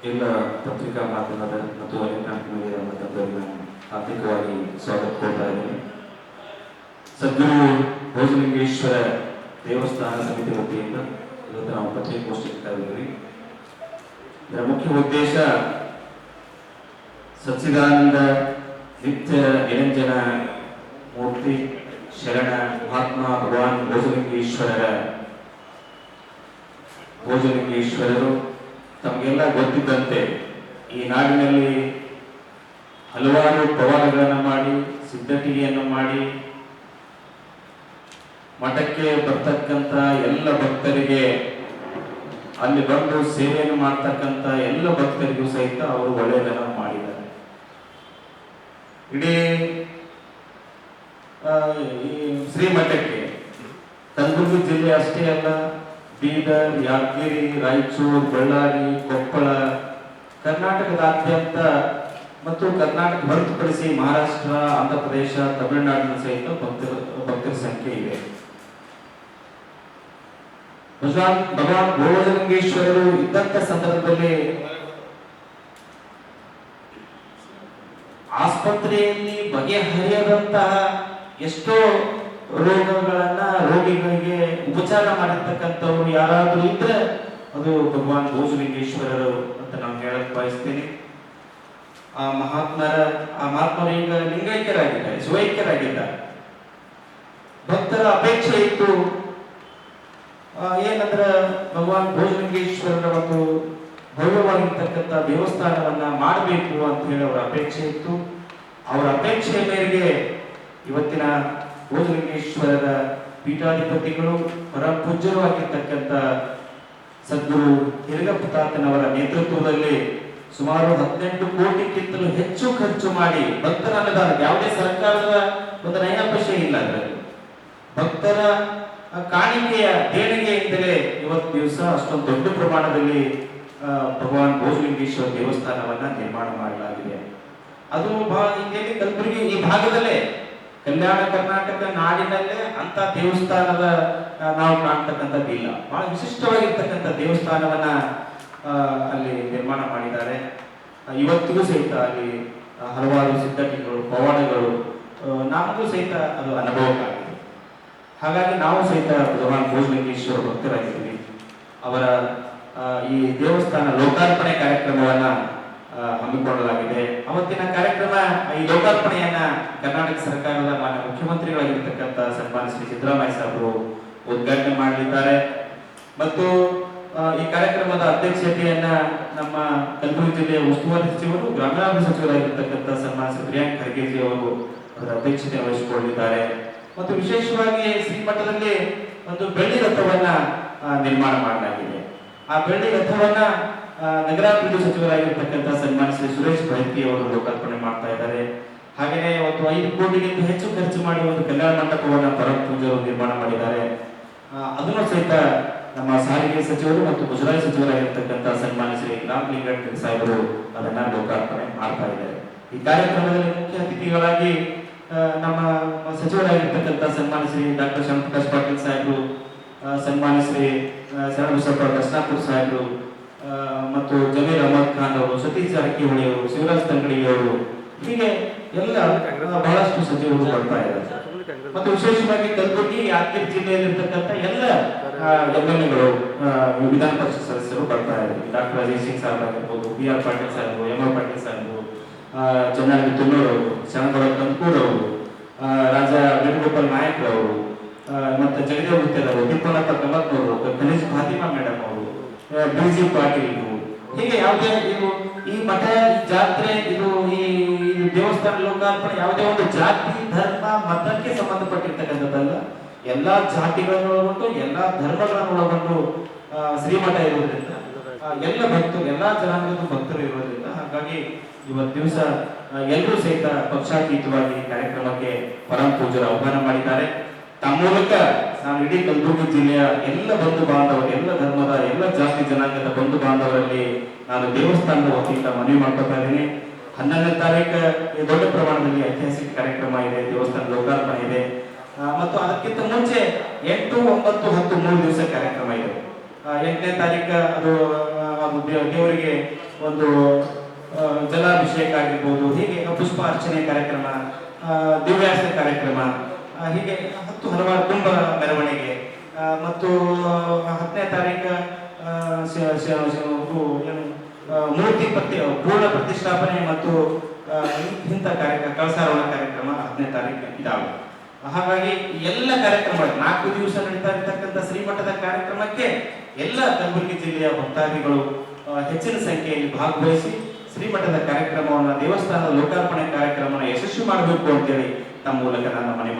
ಎಲ್ಲ ಪತ್ರಿಕಾ ಮಾಧ್ಯಮದ ಮತ್ತು ಎಲೆಕ್ಟ್ರಾನಿಕ್ ಮೀಡಿಯಾ ಮಾಧ್ಯಮದವರಿಗೆ ನಾನು ಆರ್ಥಿಕವಾಗಿ ಸ್ವಾಗತ ಕೊಡ್ತಾ ಇದ್ದೀನಿ. ಸದ್ಗುರು ಭೋಜಲಿಂಗೇಶ್ವರ ದೇವಸ್ಥಾನ ಸಮಿತಿ ವತಿಯಿಂದ ಇವತ್ತು ನಾವು ಪತ್ರಿಕಾಗೋಷ್ಠಿ ಇಡ್ತಾ ಇದ್ದೀವಿ. ಇದರ ಮುಖ್ಯ ಉದ್ದೇಶ ಸಚ್ಚಿದಾನಂದ ನಿತ್ಯ ನಿರಂಜನ ಮೂರ್ತಿ ಶರಣ ಮಹಾತ್ಮ ಭಗವಾನ್ ಭೋಜಲಿಂಗೇಶ್ವರರು ತಮಗೆಲ್ಲ ಗೊತ್ತಿದ್ದಂತೆ ಈ ನಾಡಿನಲ್ಲಿ ಹಲವಾರು ಪವಾಡಗಳನ್ನು ಮಾಡಿ ಸಿದ್ಧತೆಯನ್ನು ಮಾಡಿ ಮಠಕ್ಕೆ ಬರ್ತಕ್ಕಂಥ ಎಲ್ಲ ಭಕ್ತರಿಗೆ ಅಲ್ಲಿ ಬಂದು ಸೇವೆಯನ್ನು ಮಾಡ್ತಕ್ಕಂಥ ಎಲ್ಲ ಭಕ್ತರಿಗೂ ಸಹಿತ ಅವರು ಒಳ್ಳೆಯದನ್ನು ಮಾಡಿದ್ದಾರೆ. ಇಡೀ ಈ ಶ್ರೀಮಠಕ್ಕೆ ಕಲಬುರಗಿ ಜಿಲ್ಲೆ ಅಷ್ಟೇ ಅಲ್ಲ, ಬೀದರ್, ಯಾದಗಿರಿ, ರಾಯಚೂರು, ಬಳ್ಳಾರಿ, ಕೊಪ್ಪಳ, ಕರ್ನಾಟಕದಾದ್ಯಂತ ಮತ್ತು ಕರ್ನಾಟಕ ಹೊರತುಪಡಿಸಿ ಮಹಾರಾಷ್ಟ್ರ, ಆಂಧ್ರ ಪ್ರದೇಶ, ತಮಿಳುನಾಡಿನ ಸಹಿತ ಭಕ್ತರ ಸಂಖ್ಯೆ ಇದೆ. ಭಗವಾನ್ ಭೋಜಲಿಂಗೇಶ್ವರರು ಇದ್ದಂತ ಸಂದರ್ಭದಲ್ಲಿ ಆಸ್ಪತ್ರೆಯಲ್ಲಿ ಬಗೆಹರಿಯದಂತಹ ಎಷ್ಟೋ ರೋಗಗಳನ್ನ ರೋಗಿಗಳಿಗೆ ಉಪಚಾರ ಮಾಡಿರ್ತಕ್ಕಂಥವ್ರು ಯಾರಾದರೂ ಇದ್ರೆ ಅದು ಭಗವಾನ್ ಭೋಜಲಿಂಗೇಶ್ವರರು ಅಂತ ನಾನು ಹೇಳಕ್ ಬಯಸ್ತೇನೆ. ಆ ಮಹಾತ್ಮರು ಈಗ ಲಿಂಗೈಕ್ಯರಾಗಿದ್ದಾರೆ, ಶಿವೈಕ್ಯರಾಗಿದ್ದಾರೆ. ಭಕ್ತರ ಅಪೇಕ್ಷೆ ಇತ್ತು ಏನಂದ್ರೆ ಭಗವಾನ್ ಭೋಜಲಿಂಗೇಶ್ವರರ ಒಂದು ಭವ್ಯವಾಗಿರ್ತಕ್ಕಂಥ ದೇವಸ್ಥಾನವನ್ನ ಮಾಡಬೇಕು ಅಂತ ಹೇಳಿ ಅವರ ಅಪೇಕ್ಷೆ ಇತ್ತು. ಅವರ ಅಪೇಕ್ಷೆಯ ಮೇರೆಗೆ ಇವತ್ತಿನ ಭೋಜಲಿಂಗೇಶ್ವರರ ಪೀಠಾಧಿಪತಿಗಳು ಪರಮ ಪೂಜ್ಯರು ಆಗಿರ್ತಕ್ಕಂಥ ಸದ್ಗುರು ಹಿರಿಗಪ್ಪ ತಾತನವರ ನೇತೃತ್ವದಲ್ಲಿ ಸುಮಾರು 18 ಕೋಟಿಗಿಂತಲೂ ಹೆಚ್ಚು ಖರ್ಚು ಮಾಡಿ ಭಕ್ತರ ಅನುದಾನ, ಯಾವುದೇ ಸರ್ಕಾರದ ಒಂದು ನಯ ಪೈಸೆ ಇಲ್ಲ, ಅದರಲ್ಲಿ ಭಕ್ತರ ಕಾಣಿಕೆಯ ದೇಣಿಗೆಯಿಂದಲೇ ಇವತ್ತು ದಿವಸ ಅಷ್ಟೊಂದು ದೊಡ್ಡ ಪ್ರಮಾಣದಲ್ಲಿ ಭಗವಾನ್ ಭೋಜಲಿಂಗೇಶ್ವರ ದೇವಸ್ಥಾನವನ್ನ ನಿರ್ಮಾಣ ಮಾಡಲಾಗಿದೆ. ಅದು ಇಲ್ಲಿ ಕಲಬುರಗಿ ಈ ಭಾಗದಲ್ಲೇ, ಕಲ್ಯಾಣ ಕರ್ನಾಟಕ ನಾಡಿನಲ್ಲೇ ಅಂತ ದೇವಸ್ಥಾನದ ನಾವು ಕಾಣ್ತಕ್ಕಂಥದ್ದಿಲ್ಲ. ಬಹಳ ವಿಶಿಷ್ಟವಾಗಿರ್ತಕ್ಕಂಥ ದೇವಸ್ಥಾನವನ್ನ ಅಲ್ಲಿ ನಿರ್ಮಾಣ ಮಾಡಿದ್ದಾರೆ. ಇವತ್ತಿಗೂ ಸಹಿತ ಅಲ್ಲಿ ಹಲವಾರು ಸಿದ್ಧತೆಗಳು, ಪವಾಡಗಳು ನಮಗೂ ಸಹಿತ ಅದು ಅನುಭವಕ್ಕಾಗಿದೆ. ಹಾಗಾಗಿ ನಾವು ಸಹಿತ ಭಗವಾನ್ ಭೋಜಲಿಂಗೇಶ್ವರ ಭಕ್ತರಾಗಿದ್ದೀವಿ. ಅವರ ಈ ದೇವಸ್ಥಾನ ಲೋಕಾರ್ಪಣೆ ಕಾರ್ಯಕ್ರಮವನ್ನ ಹಮ್ಮಿಕೊಳ್ಳಲಾಗಿದೆ. ಅವತ್ತಿನ ಕಾರ್ಯಕ್ರಮ, ಈ ಲೋಕಾರ್ಪಣೆಯನ್ನ ಕರ್ನಾಟಕ ಸರ್ಕಾರದ ಮಾನ್ಯ ಮುಖ್ಯಮಂತ್ರಿಗಳಾಗಿರ್ತಕ್ಕಂಥ ಸನ್ಮಾನ್ಯ ಶ್ರೀ ಸಿದ್ದರಾಮಯ್ಯ ಸಾಹೇಬರು ಉದ್ಘಾಟನೆ ಮಾಡಲಿದ್ದಾರೆ. ಮತ್ತು ಈ ಕಾರ್ಯಕ್ರಮದ ಅಧ್ಯಕ್ಷತೆಯನ್ನ ನಮ್ಮ ಕಲಬುರಗಿ ಜಿಲ್ಲೆಯ ಉಸ್ತುವಾರಿ ಸಚಿವರು, ಗ್ರಾಮೀಣಾಭಿವೃದ್ಧಿ ಸಚಿವರಾಗಿರ್ತಕ್ಕಂಥ ಸನ್ಮಾನ್ಯ ಶ್ರೀ ಪ್ರಿಯಾಂಕ್ ಖರ್ಗೆಜಿ ಅವರು ಅದರ ಅಧ್ಯಕ್ಷತೆ ವಹಿಸಿಕೊಳ್ಳಲಿದ್ದಾರೆ. ಮತ್ತು ವಿಶೇಷವಾಗಿ ಶ್ರೀಮಠದಲ್ಲಿ ಒಂದು ಬೆಳ್ಳಿ ರಥವನ್ನ ನಿರ್ಮಾಣ ಮಾಡಲಾಗಿದೆ. ಆ ಬೆಳ್ಳಿ ರಥವನ್ನ ನಗರಾಭಿವೃದ್ಧಿ ಸಚಿವರಾಗಿರ್ತಕ್ಕಂಥ ಸನ್ಮಾನ್ಯ ಶ್ರೀ ಸುರೇಶ್ ಭೈತಿ ಅವರು ಲೋಕಾರ್ಪಣೆ ಮಾಡ್ತಾ ಇದ್ದಾರೆ. ಹಾಗೆಯೇ ಒಂದು 5 ಕೋಟಿಗಿಂತ ಹೆಚ್ಚು ಖರ್ಚು ಮಾಡಿ ಒಂದು ಕಲ್ಯಾಣ ಮಂಟಪವನ್ನ ಪರಮ ಪೂಜ್ಯರು ನಿರ್ಮಾಣ ಮಾಡಿದ್ದಾರೆ. ಅದನ್ನು ಸಹಿತ ನಮ್ಮ ಸಾರಿಗೆ ಸಚಿವರು ಮತ್ತು ಮುಜರಾಯಿ ಸಚಿವರಾಗಿರ್ತಕ್ಕಂಥ ಸನ್ಮಾನ್ಯ ಶ್ರೀ ರಾಮಲಿಂಗಡ್ ಸಾಹೇಬರು ಅದನ್ನ ಲೋಕಾರ್ಪಣೆ ಮಾಡ್ತಾ ಇದ್ದಾರೆ. ಈ ಕಾರ್ಯಕ್ರಮದಲ್ಲಿ ಮುಖ್ಯ ಅತಿಥಿಗಳಾಗಿ ನಮ್ಮ ಸಚಿವರಾಗಿರ್ತಕ್ಕಂಥ ಸನ್ಮಾನ್ಯ ಶ್ರೀ ಡಾಕ್ಟರ್ ಶ್ಯಾಮಪ್ರಕಾಶ್ ಪಾಟೀಲ್ ಸಾಹೇಬರು, ಸನ್ಮಾನ್ಯ ಶ್ರೀ ಶರಣಬಸಪ್ಪ ದರ್ಶನಾಪುರ್ ಸಾಹೇಬರು ಮತ್ತು ಜಮೀರ್ ಅಹಮದ್ ಖಾನ್ ಅವರು, ಸತೀಶ್ ಜಾರಕಿಹೊಳಿ ಅವರು, ಶಿವರಾಜ್ ತಂಗಡಿ ಅವರು, ಹೀಗೆ ಎಲ್ಲ ಬಹಳಷ್ಟು ಸಚಿವರು ಬರ್ತಾ ಇದ್ದಾರೆ. ಮತ್ತು ವಿಶೇಷವಾಗಿ ಕಲಬುರಗಿ ಯಾದಗಿರಿ ಜಿಲ್ಲೆಯಲ್ಲಿರ್ತಕ್ಕಂಥ ಎಲ್ಲ ಎಂಎಲ್ಎಗಳು, ವಿಧಾನ ಪರಿಷತ್ ಸದಸ್ಯರು ಬರ್ತಾ ಇದ್ದಾರೆ. ಡಾಕ್ಟರ್ ಅಜಯ್ ಸಿಂಗ್ ಸಾಹೇಬ್ ಆಗಿರ್ಬೋದು, BR ಪಾಟೀಲ್ ಸಾಹೇಬರು, MR ಪಾಟೀಲ್ ಸಾಹೇಬರು, ಜನಾರ್ದನ್ ತುನ್ನೂರ್ ಅವರು, ಶರಣಗೌಡ ಕಂಕೂರ್ ಅವರು, ರಾಜಾ ವೇಣುಗೋಪಾಲ್ ನಾಯಕ್ ಅವರು, ಮತ್ತೆ ಜಗದೇವ್ ಗುತ್ತೇಲ್ ಅವರು, ತಿಪ್ಪನಪ್ಪ ಕಮತ್ ಅವರು, ಖನಿಜ್ ಫಾತಿಮಾ ಮೇಡಮ್ ಅವರು, BG ಪಾಟೀಲ್, ಹೀಗೆ ಯಾವುದೇ ಇದು ಈ ಮಠ, ಈ ಜಾತ್ರೆ, ಇದು ಈ ದೇವಸ್ಥಾನ ಲೋಕಾರ್ಪಣೆ ಯಾವುದೇ ಒಂದು ಜಾತಿ, ಧರ್ಮ, ಮತಕ್ಕೆ ಸಂಬಂಧಪಟ್ಟಿರ್ತಕ್ಕಂಥದ್ದಲ್ಲ. ಎಲ್ಲಾ ಜಾತಿಗಳನ್ನು ಒಳಗೊಂಡು, ಎಲ್ಲಾ ಧರ್ಮಗಳನ್ನು ಒಳಗೊಂಡು ಶ್ರೀಮಠ ಇರುವುದರಿಂದ ಎಲ್ಲ ಭಕ್ತರು, ಎಲ್ಲಾ ಜನಾಂಗದ ಭಕ್ತರು ಇರುವುದರಿಂದ ಹಾಗಾಗಿ ಇವತ್ತು ದಿವಸ ಎಲ್ಲರೂ ಸಹಿತ ಪಕ್ಷಾತೀತವಾಗಿ ಕಾರ್ಯಕ್ರಮಕ್ಕೆ ಪರಮ ಪೂಜ್ಯರು ಆಹ್ವಾನ ಮಾಡಿದ್ದಾರೆ. ತಮ್ಮ ಮೂಲಕ ನಾನು ಇಡೀ ಕಲಬುರಗಿ ಜಿಲ್ಲೆಯ ಎಲ್ಲ ಬಂಧು ಬಾಂಧವರು, ಎಲ್ಲ ಧರ್ಮದ, ಎಲ್ಲ ಜಾತಿ ಜನಾಂಗದ ಬಂಧು ಬಾಂಧವರಲ್ಲಿ ನಾನು ದೇವಸ್ಥಾನದ ವತಿಯಿಂದ ಮನವಿ ಮಾಡ್ಕೊತಾ ಇದ್ದೀನಿ. 11ನೇ ತಾರೀಕು ದೊಡ್ಡ ಪ್ರಮಾಣದಲ್ಲಿ ಐತಿಹಾಸಿಕ ಕಾರ್ಯಕ್ರಮ ಇದೆ, ದೇವಸ್ಥಾನ ಲೋಕಾರ್ಪಣೆ ಇದೆ. ಮತ್ತು ಅದಕ್ಕಿಂತ ಮುಂಚೆ 8, 9, 10 3 ದಿವಸ ಕಾರ್ಯಕ್ರಮ ಇದೆ. 8ನೇ ತಾರೀಕು ಅದು ದೇವರಿಗೆ ಒಂದು ಜಲಾಭಿಷೇಕ ಆಗಿರ್ಬೋದು, ಹೀಗೆ ಪುಷ್ಪ ಅರ್ಚನೆ ಕಾರ್ಯಕ್ರಮ, ದಿವ್ಯಾಸ ಕಾರ್ಯಕ್ರಮ, ಹೀಗೆ ಹಲವಾರು ಕುಂಭ ಮೆರವಣಿಗೆ, ಮತ್ತು 10ನೇ ತಾರೀಕು ಏನು ಮೂರ್ತಿ ಪೂರ್ಣ ಪ್ರತಿಷ್ಠಾಪನೆ ಮತ್ತು ಇಂಥ ಕಳಸಾರೋಹಣ ಕಾರ್ಯಕ್ರಮ 10ನೇ ತಾರೀಕು ಇದಾವೆ. ಹಾಗಾಗಿ ಎಲ್ಲ ಕಾರ್ಯಕ್ರಮಗಳು 4 ದಿವಸ ನಡೀತಾ ಇರತಕ್ಕಂಥ ಶ್ರೀಮಠದ ಕಾರ್ಯಕ್ರಮಕ್ಕೆ ಎಲ್ಲ ಕಲಬುರಗಿ ಜಿಲ್ಲೆಯ ಭಕ್ತಾದಿಗಳು ಹೆಚ್ಚಿನ ಸಂಖ್ಯೆಯಲ್ಲಿ ಭಾಗವಹಿಸಿ ಶ್ರೀಮಠದ ಕಾರ್ಯಕ್ರಮವನ್ನು, ದೇವಸ್ಥಾನದ ಲೋಕಾರ್ಪಣೆ ಕಾರ್ಯಕ್ರಮವನ್ನು ಯಶಸ್ವಿ ಮಾಡಬೇಕು ಅಂತೇಳಿ ತಮ್ಮ ಮೂಲಕ ನಾನು ಮನವಿ ಮಾಡ್ತೀನಿ.